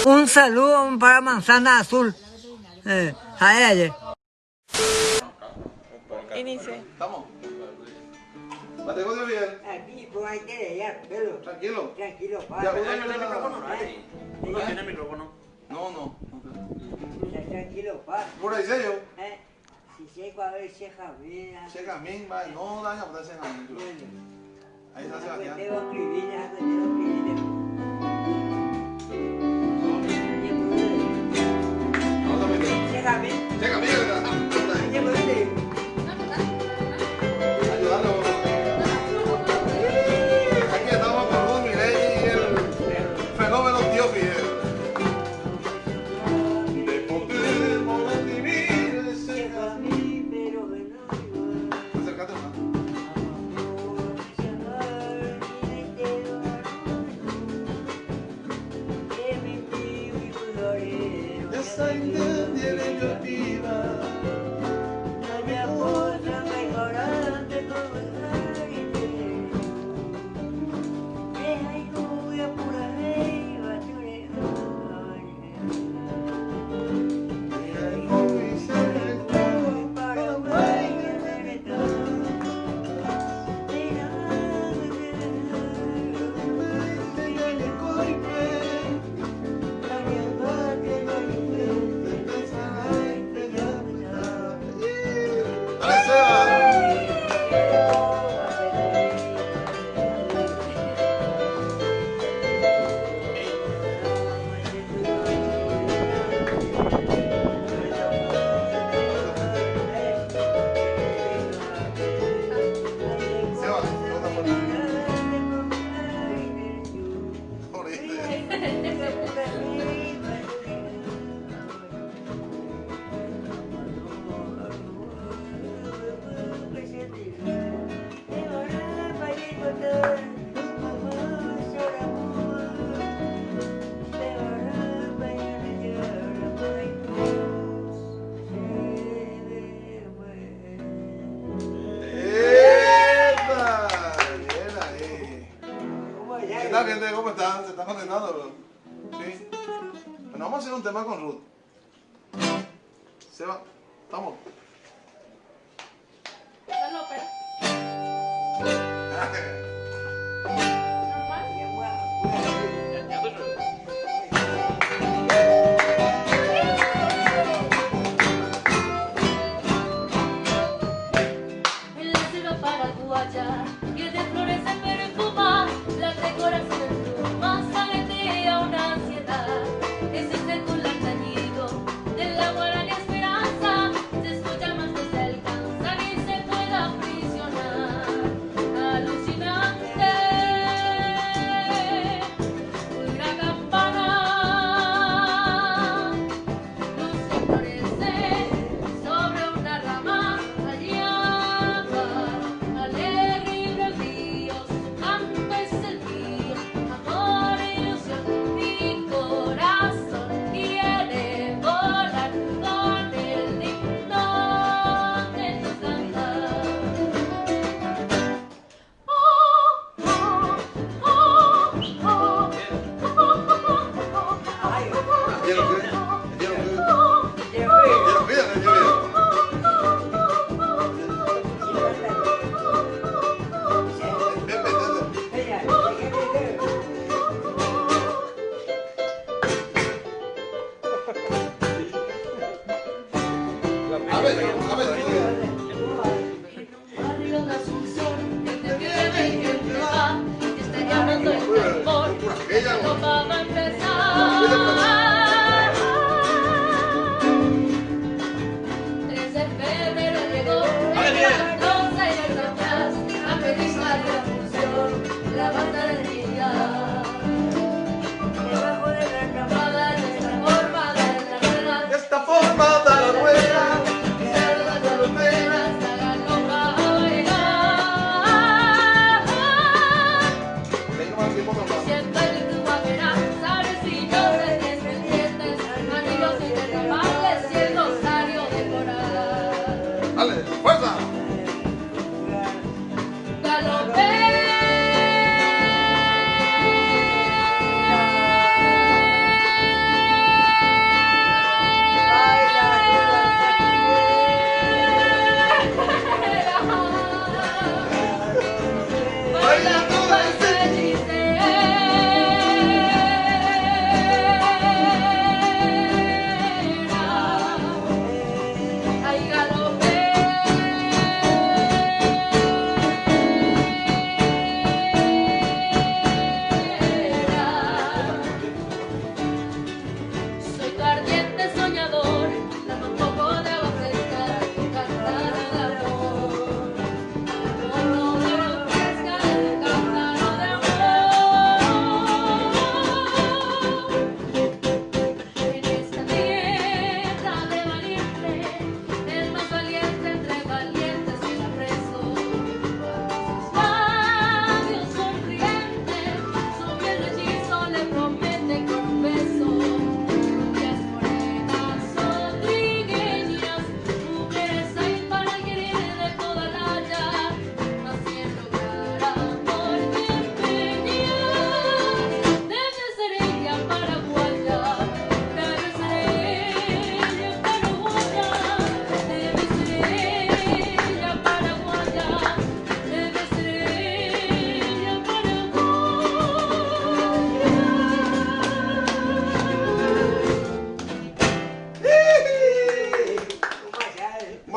Un saludo para Manzana Azul. Ayer. Inicie. ¿Estamos? ¿Te escucho bien? Aquí, pues hay que ya, pelo. Tranquilo. Tranquilo, Ya, padre. ¿Uno tiene el micrófono? ¿Tú no tienes micrófono? No. Tranquilo, padre. ¿Por ahí sello? Si llego a ver ese Jamín. Che Jamín, va, no daña por ese Jamín. Ahí está Sebastián. Tengo que escribir, tengo que escribir. Che Jamín. Che Jamín, ayudarlo. Aquí estamos con Ruth Miley y el fenómeno tío Fidel. De poder vivir ese camino. Acércate más. Esa incendiaria viva. ¿Qué tal, gente? ¿Cómo están? ¿Se están conectando? Sí. Bueno, vamos a hacer un tema con Ruth. Seba, ¿estamos? ¿Estás ópera? En la selva paraguaya, que de flores se perfuma, la decoración en plumas aletea una ansiedad. Es este cular tañido de la guarania esperanza, se escucha más que se alcanza ni se puede aprisionar. Alucinante, una campana, luz que florece sobre una rama, allá va, alegre y bravío, su canto es el mío, amor e ilusión, mi corazón quiere volar con el himno de tus danzas. Barrio de Asunción, que te viene y que te va, que está llamando el tambor, la copa va a empezar. 3 de febrero llegó, la rosa y el atrás, a pedir la función, la banda del día. Debajo de la camada, está formada en la rueda, Esta forma de la rueda. Siento el tu vaquera, sabes si llores descendientes, amigos y derramables y el rosario de coral. Dale, fuerza.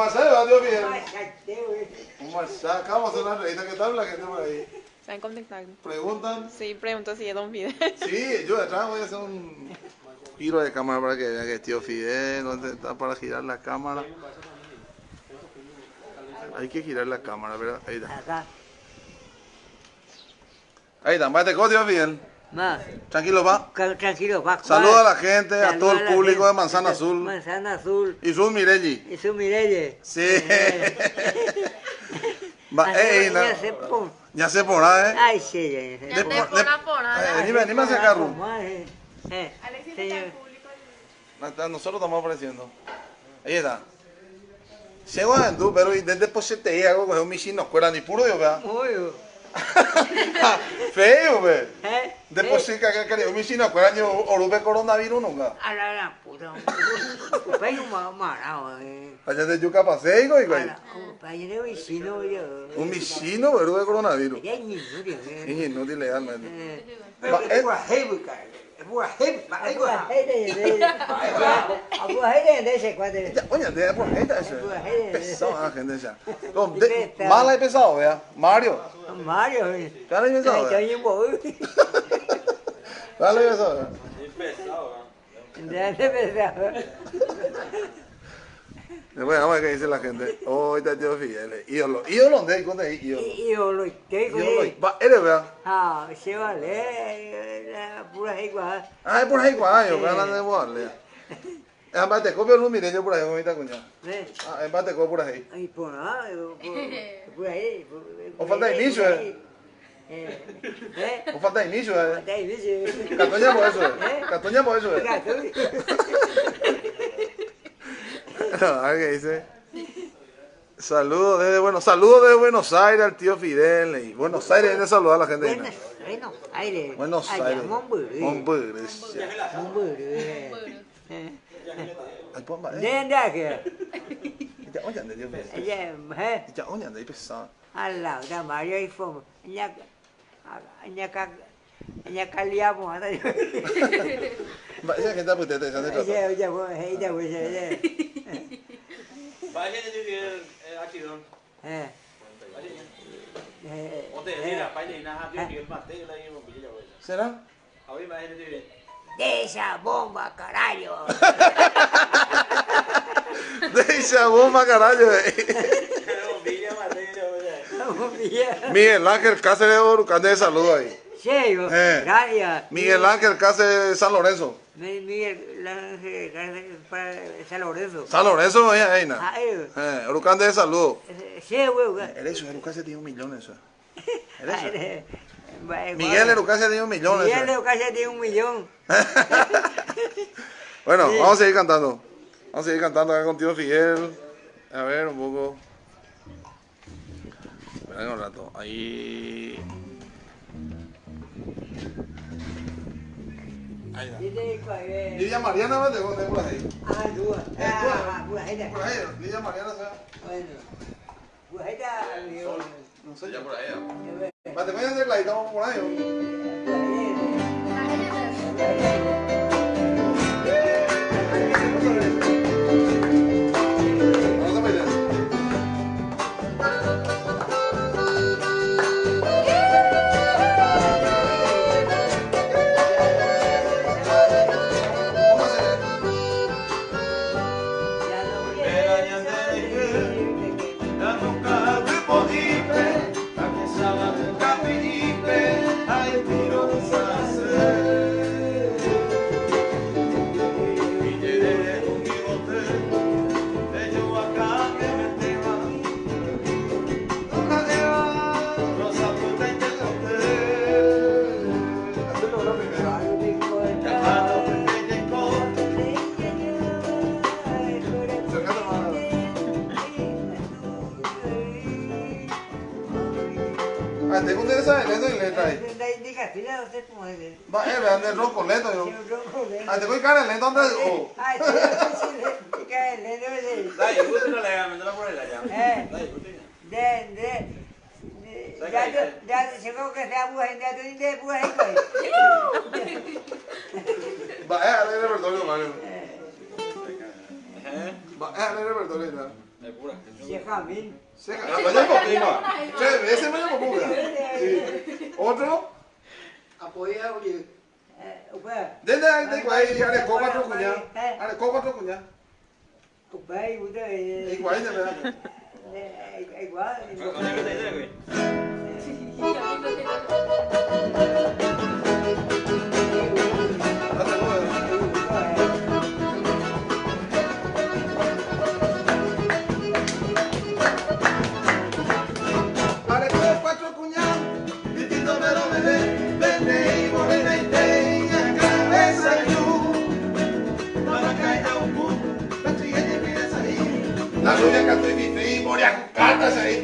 masaje, ¿verdad, tío Fidel? Machate, güey. Un masaje. Vamos a hacer una reina. ¿Qué tal la gente por ahí? ¿Se han contactado? Preguntan. Sí, pregunto si es Don Fidel. Sí, yo detrás voy a hacer un giro de cámara para que vean que es tío Fidel, donde está para girar la cámara. Hay que girar la cámara, ¿verdad? Ahí está. Acá. Ahí está, mate con tío Fidel. Más. Tranquilo, va. Tranquilo, va. Saluda a la gente, a todo Saluda el a la público de gente. Manzana Azul. Manzana Azul. Y Sul Mirelli. Y su Mirelle. Sí. Va, ya se porá, ¿eh? Ay, sí. Ya te porá. Anima hacia acá, Ru. Nosotros estamos apareciendo. Ahí está. Llego a tú, pero después se te hago con un michino, escuela ni puro, yo vea. Feo, ve. Después sí que un michino, escuela ni orube coronavirus nunca. A la puta. Pai un marao. Allá de yuca pasé, güey. Pai de vecino yo. Un michino, orube coronavirus. Ya ni inútil. Inútil legalmente. Oye, de por ahí está eso. Pesado, gente ya. Mala y pesado, vea. Mario. Mario. Cara y pesado. Dale y pesado. Después vamos a ver qué dice la gente. Oh, está tío Fidel. Ídolo. Ídolo, ¿dónde? ¿Dónde hay ídolo? Ídolo. Ídolo. Va, eres, vea. Ah, se vale. Pura igual. Ah, es por ahí, guayo. Ganan de bodarle. Es más, te copio un mireño por ahí, bonita cuña. Ah, es más, te copio por ahí. Ay, por ahí. O falta inicio, O falta inicio, Catoña por eso, Catoña por eso, A ver qué dice. Saludos desde Buenos Aires al tío Fidel. Y Buenos Aires viene a saludar a la gente. Buenos Aires. Buenos Aires. Monburres. Ay, pon va. Ya oñan de Dios mío. Ya oñan de ahí pesado. Allah, da Mario y Fomo. Nya kaliamo ada. Va, esa gente pues te sale trata. Ya. Vaya de accidón. Ote dira, vaya y nada, tío, el mate la llevo pilla güey. ¿Será? A ver, vaya de De esa bomba, carajo. De esa bomba, carajo. Miguel Ángel Cáceres de Orucán de saludo ahí. Sí, gracias. Miguel Ángel Cáceres de San Lorenzo. Miguel Ángel para San Lorenzo. San Lorenzo, Eina. Orucán de saludo. Sí, güey. Eres Orucán se tiene 1 millón eso. Miguel Orucán se tiene 1 millón eso. Miguel Orucán se tiene 1 millón. Bueno, vamos a seguir cantando. Vamos a seguir cantando acá con tío Fidel. A ver, un poco. Esperen un rato. Ahí. Ahí está. Lidia Mariana va de dónde por ahí. Por ahí. Por ahí, Lidia Mariana se va. Bueno. Por ahí está. No sé, ya por ahí. Va, te voy a hacer la estamos por ahí. Tengo un esa de letra y letra ahí. Va, vean el rojo lento yo. Te voy a caer el lento antes. Dai, gusto la me la por allá. Ya seguro que sea buena gente de buena Va, el repertorio, Mario. el repertorio, ¿no? Es pura. Jajamín. Vaya poquito. Ese me lo pongo. Sí. Otro. Apoya, oye. Desde ahí, ale con cuatro cuñas. Ale con cuatro cuñas. Ubay, uday. Igual, de verdad. Igual. Oye, ¿qué te dice, güey? Hasta luego. Ale con cuatro cuñas. Distinto me lo bebé. Vende y morena y te. Y a cabeza y luz. Para caer a un boom. La chica y vienes ahí. La rubia cantó y mi fe y moría con cartas ahí.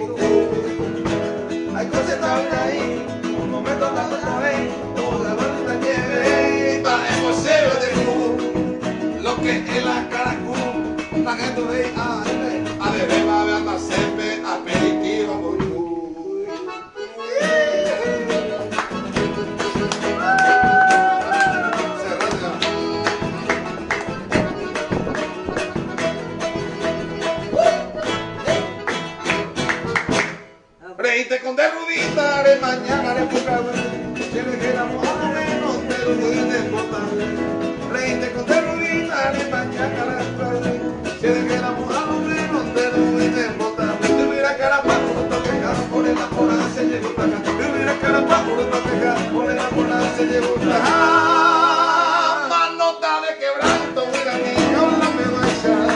Hay cosas que estaban ahí. Un momento la otra vez. Toda la nieve. Para el museo de luz. Lo que es la caracú. La gente ve a beber, va a ver a siempre aperitivo muy muy. Reíste con derrubita, de mañana de poca tiene que enamorar menos de lo que te importa. Reíste con derrubita, de mañana de poca tiene que enamorar menos de lo que te importa. Tuviera cara para uno toquejar, por el amor se llegó para acá. Tuviera cara para uno toquejar, por el amor se llegó para acá. Manota de quebranto, mira mi yo no me voy a echar,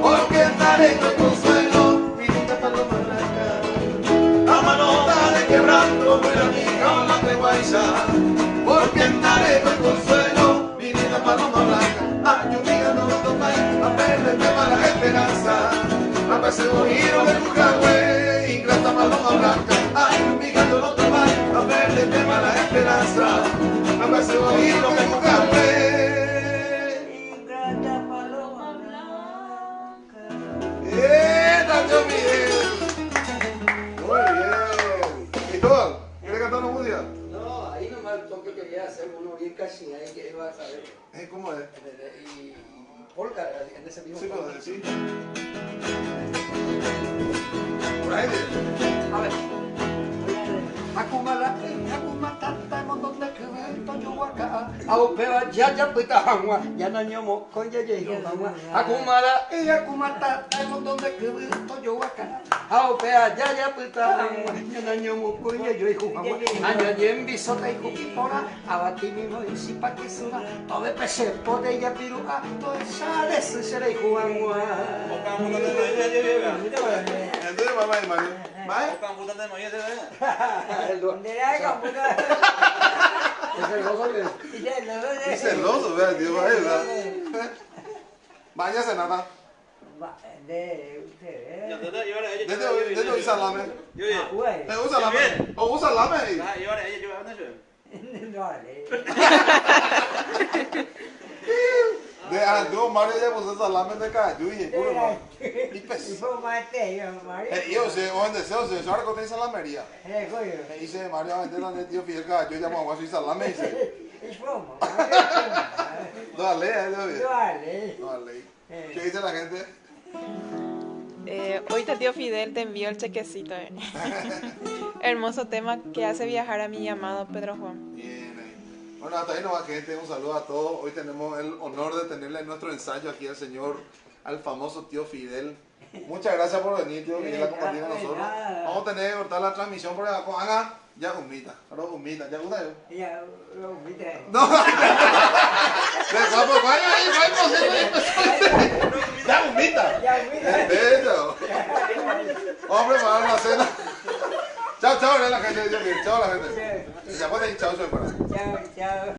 porque estaré con consuelo, viniste para lo más blanca. La manota de quebranto, mira mi yo no me voy a echar, porque estaré con consuelo, viniste para lo más blanca. Ay, yo diga no tomáis, a perderme para la esperanza. A veces voy a ir de Cucahue, ingrata paloma blanca. Ay, amiga, no lo tomáis, a perderme para la esperanza. A veces voy a ir de Cucahue. Ingrata paloma blanca. ¡Dios mío! Muy bien. ¿Y tú? ¿Quieres cantar una música? No, ahí nomás el toque quería hacer uno bien casi ahí que iba a saber. ¿Cómo es? Y polka en ese mismo. Sí, tono. pues, sí. Por ahí. A ver. Akumala, akumatata, mondonde kuento yuwaka. Aupewa jaja pita hangwa, yana nyomo konja jeho hangwa. Akumala, akumatata, mondonde kuento yuwaka. Aupewa jaja pita hangwa, yana nyomo konja jeho hangwa. Año yembi sota ikupipora, abatimi no isipakisuna. Tobe pese pode ya pirua, to sale susere hangwa. Entonces, mamá y Mario. ¿Vale? El donde hay computa. Es celoso que. Es celoso, vea, tío, ahí, ¿verdad? Bañase nada. De ustedes. Desde hoy salame. Güey. Usa salame. O usa salame ahí. No, vale. De antiguo Mario ya puso salame de cayú y puro no. Y Y pues. fue más feo, Mario. Yo sé, o en deseo, se ahora que tiene salamería. Coño. Me dice Mario, a vender donde tío Fidel cayú, yo llamo a Guaso y salame y dice. Es broma. Dale, ahí lo vi. Vale. Dale. ¿Qué dice la gente? Ahorita tío Fidel te envió el chequecito. Hermoso tema que hace viajar a mi amado Pedro Juan. Bien, ahí. Bueno, hasta ahí nomás, gente. Un saludo a todos. Hoy tenemos el honor de tenerle en nuestro ensayo aquí al señor, al famoso tío Fidel. Muchas gracias por venir, tío Fidel, a compartir con nosotros. Vamos a tener que cortar la transmisión por acá. Haga ya humita. Ahora humita. ¿Ya gusta yo? Ya, lo viste. No. Vamos, vaya ahí, ya humita. Ya, mira. Eso. Vamos a preparar la cena. Chao, chao, la gente. Chao, la gente. Ya pueden ir, chao, soy para. Chao, chao.